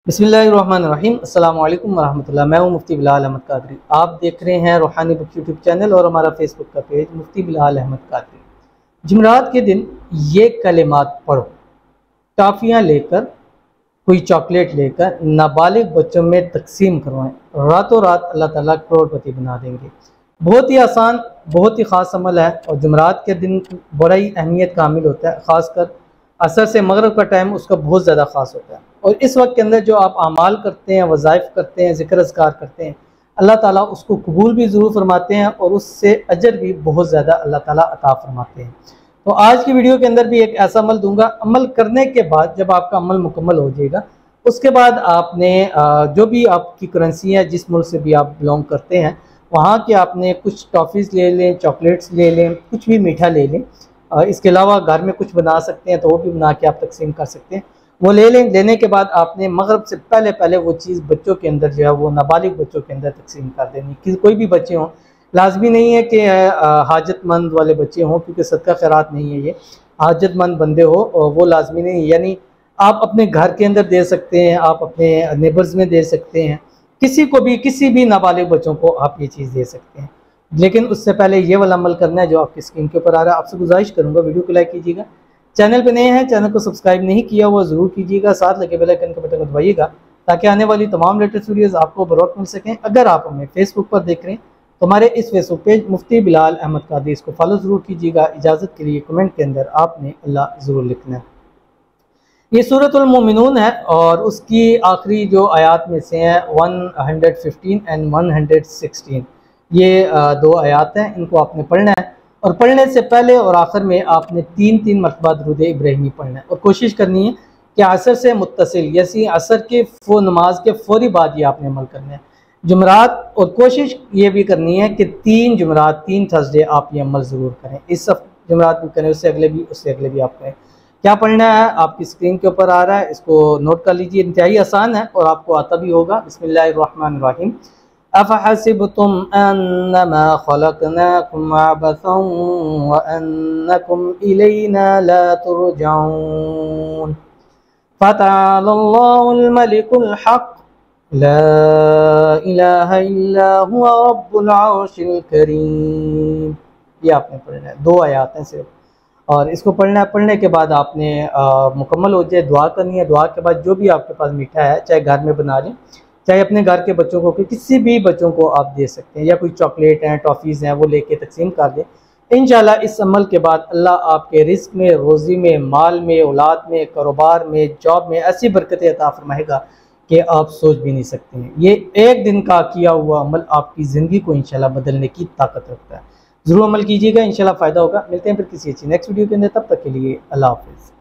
बिस्मिल्लाहिर्रहमानिर्रहीम। अस्सलाम वालेकुम वरहमतुल्लाह। मैं हूँ मुफ्ती बिलाल अहमद कादरी। आप देख रहे हैं रूहानी बुक यूट्यूब चैनल और हमारा फेसबुक का पेज मुफ्ती बिलाल अहमद कादरी। जुमरात के दिन ये कलिमात पढ़ो, टॉफ़ियाँ लेकर, कोई चॉकलेट लेकर नाबालिग बच्चों में तकसीम करवाएं, रातों रात अल्लाह ताला करोड़पति बना देंगे। बहुत ही आसान, बहुत ही ख़ास अमल है और जुमरात के दिन बड़ा ही अहमियत का हामिल होता है। ख़ासकर असर से मगरिब का टाइम उसका बहुत ज़्यादा ख़ास होता है और इस वक्त के अंदर जो आप अमाल करते हैं, वज़ाइफ करते हैं, ज़िक्र अज़कार करते हैं, अल्लाह ताला उसको कबूल भी ज़रूर फरमाते हैं और उससे अजर भी बहुत ज़्यादा अल्लाह ताला अता फरमाते हैं। तो आज की वीडियो के अंदर भी एक ऐसा अमल दूंगा। अमल करने के बाद जब आपका अमल मुकम्मल हो जाएगा उसके बाद आपने जो भी आपकी करेंसी है, जिस मुल्क से भी आप बिलोंग करते हैं, वहाँ के आपने कुछ टॉफ़ीज़ ले लें, चॉकलेट्स ले लें, कुछ भी मीठा ले लें। इसके अलावा घर में कुछ बना सकते हैं तो वो भी बना के आप तकसीम कर सकते हैं। वो ले लें। लेने के बाद आपने मगरिब से पहले पहले वो चीज़ बच्चों के अंदर जो है वो नाबालिग बच्चों के अंदर तकसीम कर देनी। कि कोई भी बच्चे हों, लाजमी नहीं है कि हाजतमंद वाले बच्चे हों, क्योंकि सदका खैरात नहीं है ये। हाजतमंद बंदे हो वो लाजमी नहीं है, यानी आप अपने घर के अंदर दे सकते हैं, आप अपने नेबर्स में दे सकते हैं, किसी को भी, किसी भी नाबालिग बच्चों को आप ये चीज़ दे सकते हैं। लेकिन उससे पहले ये वाला अमल करना है जो आपकी स्क्रीन के ऊपर आ रहा है। आपसे गुजारिश करूंगा वीडियो को लाइक कीजिएगा, चैनल पे नए हैं चैनल को सब्सक्राइब नहीं किया हुआ ज़रूर कीजिएगा, साथ लगे बेल आइकन के बटन को दबाइएगा ताकि आने वाली तमाम लेटेस्ट वीडियोज़ आपको बर वक्त मिल सकें। अगर आप हमें फेसबुक पर देख रहे हैं तो हमारे इस फेसबुक पेज मुफ्ती बिलाल अहमद कादरी, इसको फॉलो ज़रूर कीजिएगा। इजाज़त के लिए कमेंट के अंदर आपने अल्लाह ज़रूर लिखना है। ये सूरतुल मोमिनून है और उसकी आखिरी जो आयात में से हैं 115 एंड 116, ये दो आयात हैं। इनको आपने पढ़ना है और पढ़ने से पहले और आखिर में आपने तीन तीन मरतबा दुरूद इब्राहिमी पढ़ना है और कोशिश करनी है कि असर से मुत्तसिल, जैसे असर के नमाज के फौरी बाद ये आपने अमल करना है जुमरात। और कोशिश ये भी करनी है कि 3 जुमरात 3 थर्सडे आप ये अमल ज़रूर करें। इस जुमरात भी करें, उससे अगले भी, उससे अगले भी आप करें। क्या पढ़ना है आपकी स्क्रीन के ऊपर आ रहा है, इसको नोट कर लीजिए। इंतहाई आसान है और आपको आता भी होगा। बिस्मिल्लाहिर्रहमानिर्रहीम। अफ़हसिबतुम अन्नमा खलक़नाकुम अबसन व अन्नकुम इलैना ला तुरजऊन फ़तआलल्लाहुल मलिकुल हक़ ला इलाहा इल्ला हुवा रब्बुल अर्शिल करीम। ये आपने पढ़ना है, 2 आयात हैं सिर्फ और इसको पढ़ना है। पढ़ने के बाद आपने मुकम्मल हो जाए दुआ करनी है। दुआ के बाद जो भी आपके पास मीठा है, चाहे घर में बना लें, चाहे अपने घर के बच्चों को, किसी भी बच्चों को आप दे सकते हैं, या कोई चॉकलेट हैं, टॉफ़ीज़ हैं, वो लेके तकसीम कर दें। इंशाल्लाह इस अमल के बाद अल्लाह आपके रिस्क में, रोज़ी में, माल में, औलाद में, कारोबार में, जॉब में ऐसी बरकतें अता फरमाएगा कि आप सोच भी नहीं सकते हैं। ये एक दिन का किया हुआ अमल आपकी ज़िंदगी को इंशाल्लाह बदलने की ताकत रखता है। ज़रूर अमल कीजिएगा, इंशाल्लाह फ़ायदा होगा। मिलते हैं फिर किसी अच्छी नेक्स्ट वीडियो के अंदर, तब तक के लिए अल्लाह हाफ़िज़।